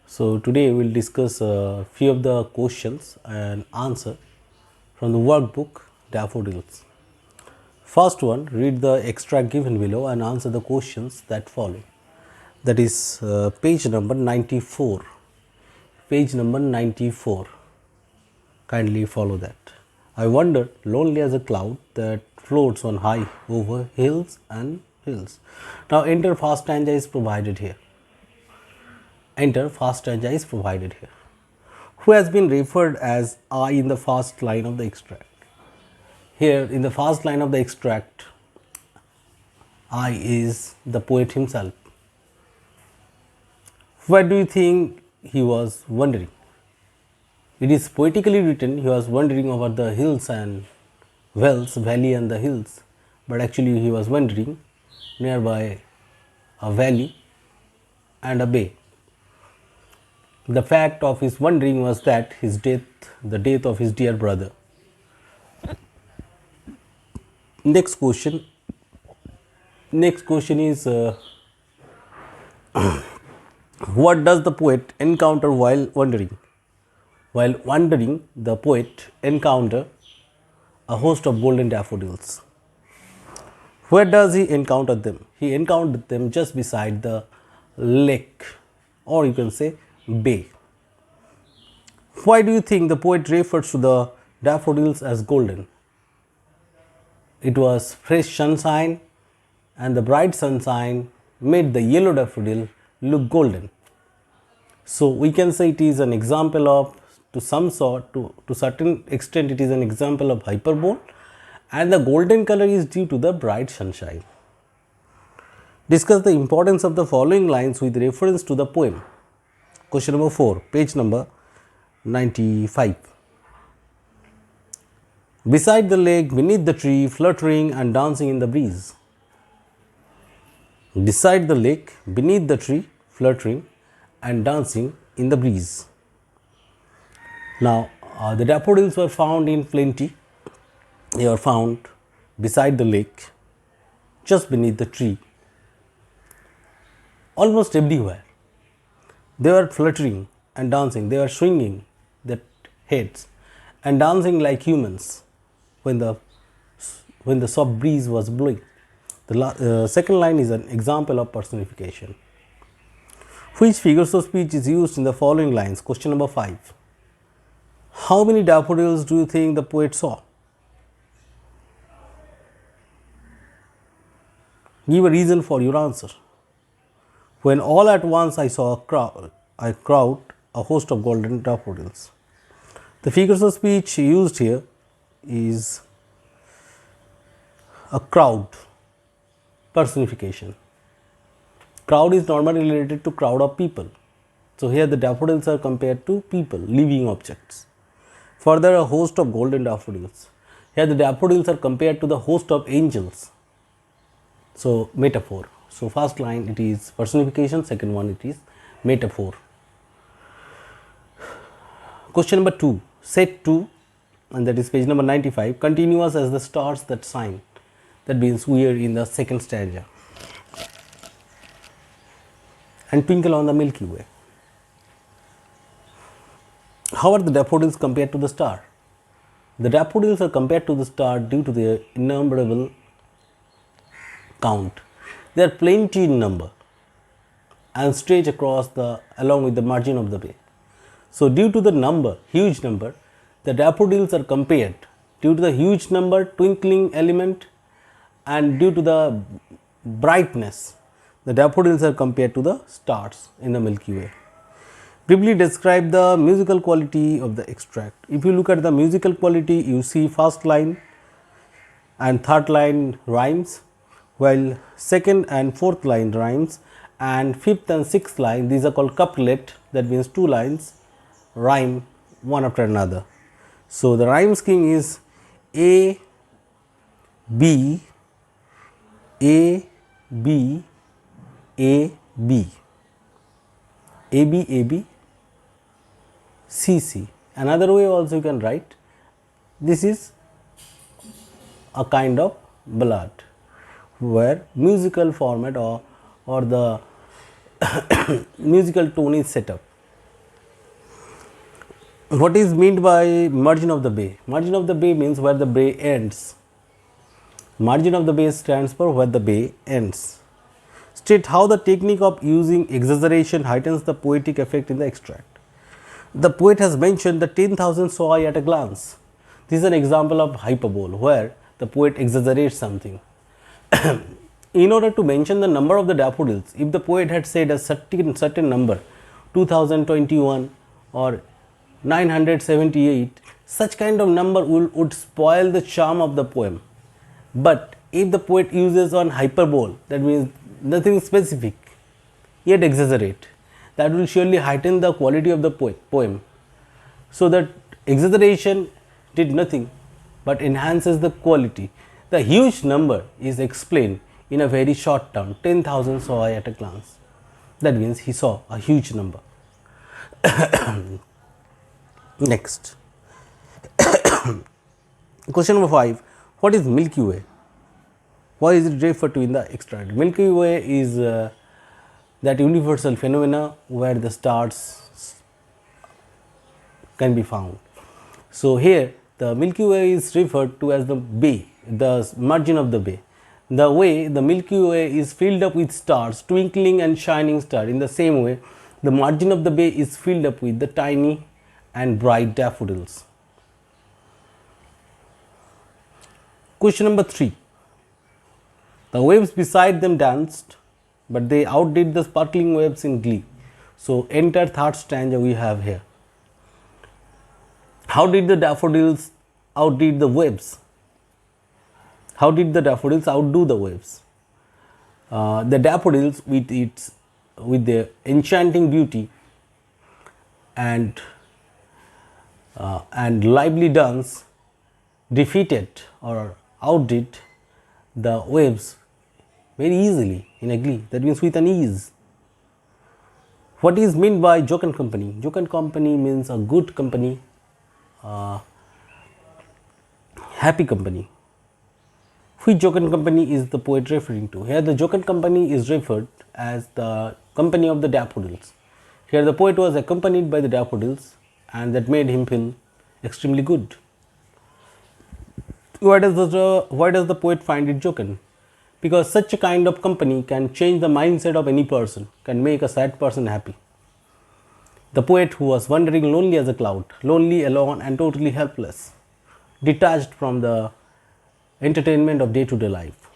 So today we will discuss a few of the questions and answer from the workbook Daffodils. First one, read the extract given below and answer the questions that follow. That is page number 94. Page number 94. Kindly follow that. I wandered lonely as a cloud that floats on high over hills and hills. Now enter fast stanza is provided here. Enter fast stanza is provided here. Who has been referred as I in the first line of the extract. Here in the first line of the extract, I is the poet himself. Where do you think he was wandering? It is poetically written he was wandering over the hills and wells, valley and the hills, but actually he was wandering nearby a valley and a bay. The fact of his wandering was that his death, the death of his dear brother. Next question is what does the poet encounter while wandering? While wandering, the poet encountered a host of golden daffodils. Where does he encounter them? He encountered them just beside the lake, or you can say bay. Why do you think the poet refers to the daffodils as golden? It was fresh sunshine, and the bright sunshine made the yellow daffodil look golden. So we can say it is an example of, to certain extent, it is an example of hyperbole, and the golden color is due to the bright sunshine. Discuss the importance of the following lines with reference to the poem. Question number 4, page number 95. Beside the lake, beneath the tree, fluttering and dancing in the breeze. Beside the lake, beneath the tree, fluttering and dancing in the breeze. Now, the daffodils were found in plenty. They were found beside the lake, just beneath the tree, almost everywhere. They were fluttering and dancing. They were swinging their heads and dancing like humans when the soft breeze was blowing. The second line is an example of personification. Which figures of speech is used in the following lines? Question number 5. How many daffodils do you think the poet saw? Give a reason for your answer. When all at once I saw a crowd, a host of golden daffodils. The figures of speech used here is a crowd, personification. Crowd is normally related to crowd of people. So here the daffodils are compared to people, living objects. Further, a host of golden daffodils. Here the daffodils are compared to the host of angels. So metaphor. So first line it is personification, second one it is metaphor. Question number 2, set 2, and that is page number 95, continuous as the stars that shine. That means we are in the second stanza. And twinkle on the Milky Way. How are the daffodils compared to the star? The daffodils are compared to the star due to their innumerable count. They are plenty in number and stretch across along with the margin of the bay. So due to the number, huge number, the daffodils are compared due to the huge number, twinkling element, and due to the brightness, the daffodils are compared to the stars in the Milky Way. Briefly describe the musical quality of the extract. If you look at the musical quality, you see first line and third line rhymes, while second and fourth line rhymes, and fifth and sixth line, these are called couplet, that means 2 lines rhyme one after another. So the rhyme scheme is A, B, A, B, A, B, A, B, A, B, C, C. Another way also you can write, this is a kind of ballad where musical format or the musical tone is set up. What is meant by margin of the bay? Margin of the bay means where the bay ends. Margin of the bay stands for where the bay ends. State how the technique of using exaggeration heightens the poetic effect in the extract. The poet has mentioned the 10,000 saw I at a glance. This is an example of hyperbole where the poet exaggerates something. In order to mention the number of the daffodils, if the poet had said a certain number, 2021 or 978, such kind of number would spoil the charm of the poem. But if the poet uses on hyperbole, that means nothing specific, yet exaggerate, that will surely heighten the quality of the poem. So that exaggeration did nothing but enhances the quality. The huge number is explained in a very short term. 10,000 saw I at a glance. That means he saw a huge number. Next, question number 5. What is Milky Way? Why is it referred to in the extract? Milky Way is that universal phenomena where the stars can be found. So here the Milky Way is referred to as the bay, the margin of the bay. The way the Milky Way is filled up with stars, twinkling and shining stars, in the same way the margin of the bay is filled up with the tiny and bright daffodils. Question number 3. The waves beside them danced, but they outdid the sparkling waves in glee. So enter third stanza we have here. How did the daffodils outdid the waves? How did the daffodils outdo the waves? The daffodils with their enchanting beauty and lively dance defeated or outdid the waves very easily in a glee. That means with an ease. What is meant by jocund company? Jocund company means a good company, happy company. Which jocund company is the poet referring to? Here the jocund company is referred as the company of the daffodils. Here the poet was accompanied by the daffodils and that made him feel extremely good. Why does the poet find it jocund? Because such a kind of company can change the mindset of any person, can make a sad person happy. The poet, who was wandering lonely as a cloud, lonely, alone and totally helpless, detached from the entertainment of day-to-day life,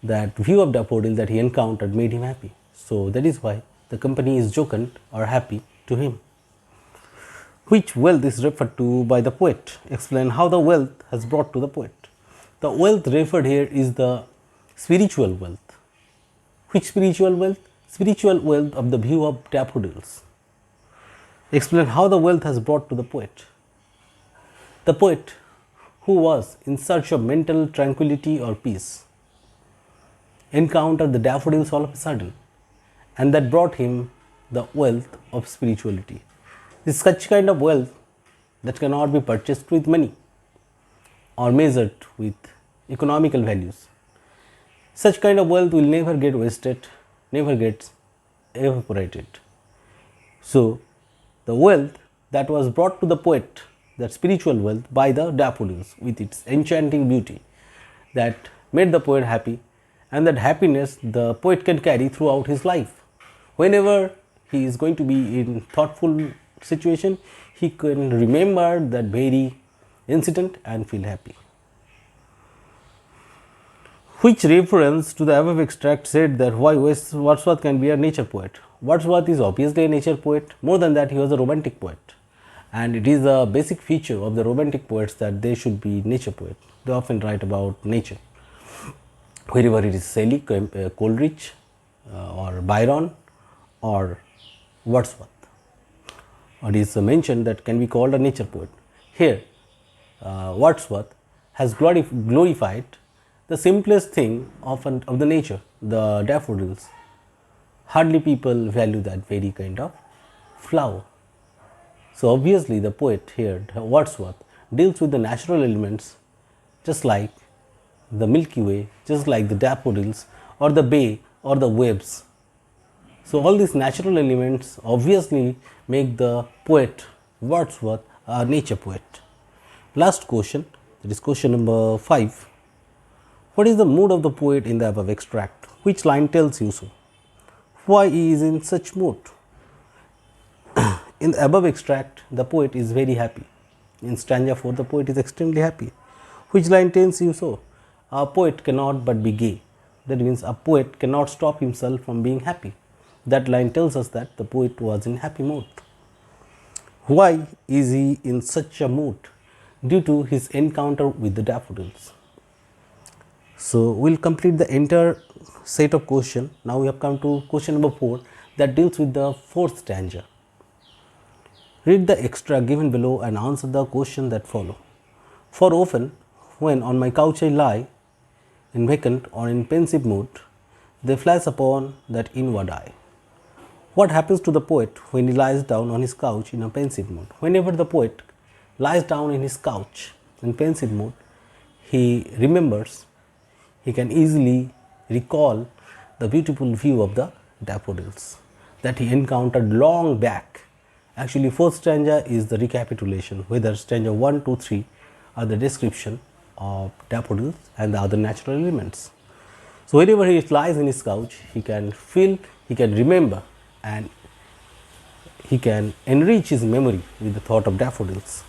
that view of daffodil that he encountered made him happy. So that is why the company is jocund or happy to him. Which wealth is referred to by the poet? Explain how the wealth has brought to the poet. The wealth referred here is the spiritual wealth. Which spiritual wealth? Spiritual wealth of the view of daffodils. Explain how the wealth has brought to the poet. The poet, who was in search of mental tranquility or peace, encountered the daffodils all of a sudden, and that brought him the wealth of spirituality. This is such kind of wealth that cannot be purchased with money or measured with economical values. Such kind of wealth will never get wasted, never gets evaporated. So the wealth that was brought to the poet, that spiritual wealth, by the daffodils with its enchanting beauty, that made the poet happy, and that happiness the poet can carry throughout his life. Whenever he is going to be in thoughtful situation, he can remember that very incident and feel happy. Which reference to the above extract said that why Wordsworth can be a nature poet? Wordsworth is obviously a nature poet. More than that, he was a romantic poet, and it is a basic feature of the romantic poets that they should be nature poet. They often write about nature. Wherever it is Shelley, Coleridge, or Byron, or Wordsworth, or is mentioned that can be called a nature poet. Here, Wordsworth has glorified the simplest thing of the nature, the daffodils. Hardly people value that very kind of flower. So obviously the poet here, Wordsworth, deals with the natural elements just like the Milky Way, just like the daffodils or the bay or the waves. So all these natural elements obviously make the poet Wordsworth, a nature poet. Last question, that is question number 5. What is the mood of the poet in the above extract? Which line tells you so? Why he is in such mood? In the above extract, the poet is very happy. In stanza 4, the poet is extremely happy. Which line tells you so? A poet cannot but be gay. That means a poet cannot stop himself from being happy. That line tells us that the poet was in happy mood. Why is he in such a mood? Due to his encounter with the daffodils. So, we will complete the entire set of questions. Now, we have come to question number 4, that deals with the 4th stanza. Read the extra given below and answer the question that follow. For often, when on my couch I lie, in vacant or in pensive mood, they flash upon that inward eye. What happens to the poet when he lies down on his couch in a pensive mood? Whenever the poet lies down in his couch in pensive mood, he remembers, he can easily recall the beautiful view of the daffodils that he encountered long back. Actually, 4th stanza is the recapitulation, whether stanza 1, 2, 3 are the description of daffodils and the other natural elements. So, whenever he lies in his couch, he can feel, he can remember, and he can enrich his memory with the thought of daffodils.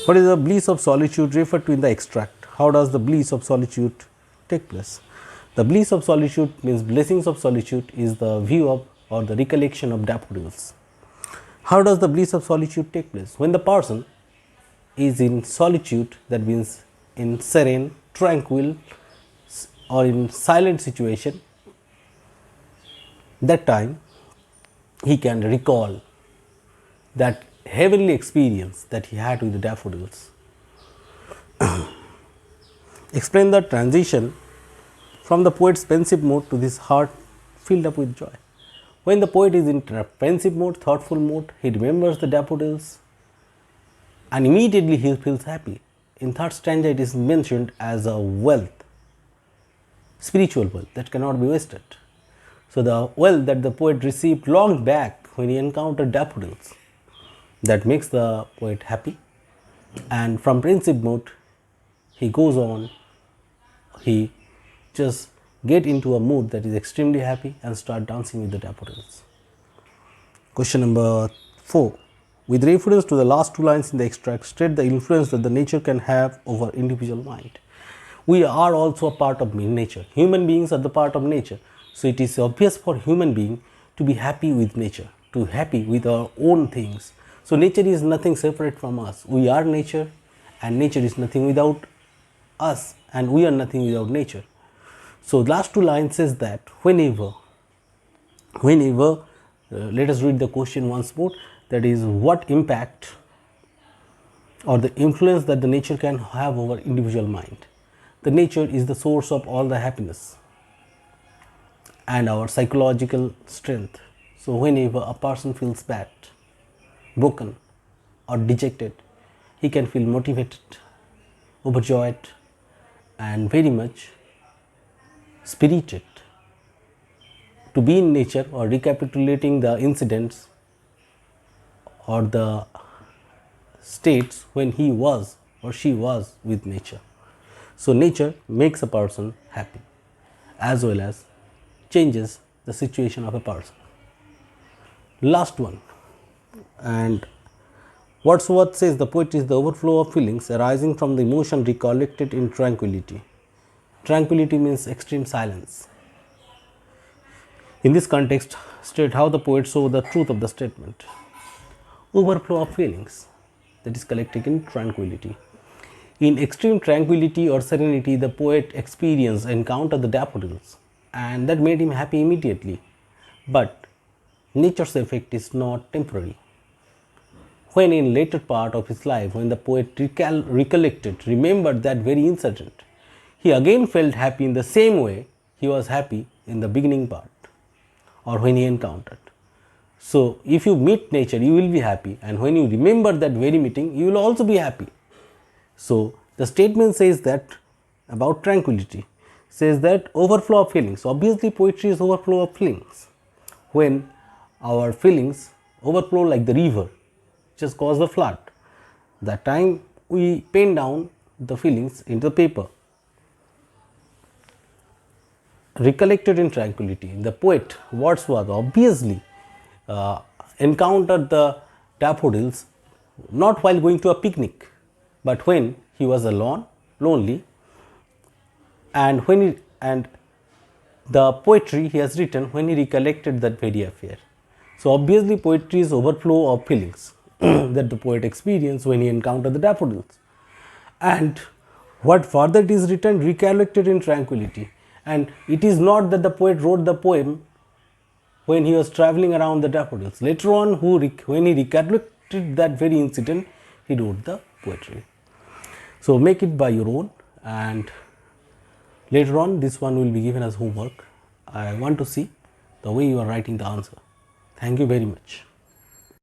What is the bliss of solitude referred to in the extract? How does the bliss of solitude take place? The bliss of solitude means blessings of solitude is the view of or the recollection of daffodils. How does the bliss of solitude take place? When the person is in solitude, that means in serene, tranquil or in silent situation, that time he can recall that heavenly experience that he had with the daffodils. Explain the transition from the poet's pensive mood to this heart filled up with joy. When the poet is in pensive mood, thoughtful mood, he remembers the daffodils and immediately he feels happy. In 3rd stanza, it is mentioned as a wealth, spiritual wealth that cannot be wasted. So, the wealth that the poet received long back when he encountered daffodils, that makes the poet happy, and from pensive mood he goes on, he just get into a mood that is extremely happy and start dancing with the daffodils. Question number 4. With reference to the last 2 lines in the extract, state the influence that the nature can have over individual mind. We are also a part of nature. Human beings are the part of nature. So, it is obvious for human being to be happy with nature, to happy with our own things. So, nature is nothing separate from us. We are nature and nature is nothing without us and we are nothing without nature. So, last 2 lines says that whenever let us read the question once more, that is, what impact or the influence that the nature can have over individual mind. The nature is the source of all the happiness and our psychological strength. So, whenever a person feels bad, broken or dejected, he can feel motivated, overjoyed and very much spirited to be in nature or recapitulating the incidents or the states when he was or she was with nature. So, nature makes a person happy as well as changes the situation of a person. Last one, and Wordsworth says the poet is the overflow of feelings arising from the emotion recollected in tranquility. Tranquility means extreme silence. In this context, state how the poet saw the truth of the statement. Overflow of feelings that is collected in tranquility. In extreme tranquility or serenity, the poet experienced encountered the daffodils and that made him happy immediately. But nature's effect is not temporary. When in later part of his life, when the poet remembered that very incident, he again felt happy in the same way he was happy in the beginning part or when he encountered. So, if you meet nature, you will be happy, and when you remember that very meeting, you will also be happy. So, the statement says that about tranquility, says that overflow of feelings. Obviously, poetry is overflow of feelings. When our feelings overflow like the river, just caused the flood. That time we pen down the feelings into the paper. Recollected in tranquility. The poet Wordsworth obviously encountered the daffodils not while going to a picnic, but when he was alone, lonely, and the poetry he has written when he recollected that very affair. So obviously poetry is overflow of feelings that the poet experienced when he encountered the daffodils. And what further it is written, recollected in tranquility. And it is not that the poet wrote the poem when he was traveling around the daffodils. Later on, when he recollected that very incident, he wrote the poetry. So make it by your own, and later on this one will be given as homework. I want to see the way you are writing the answer. Thank you very much.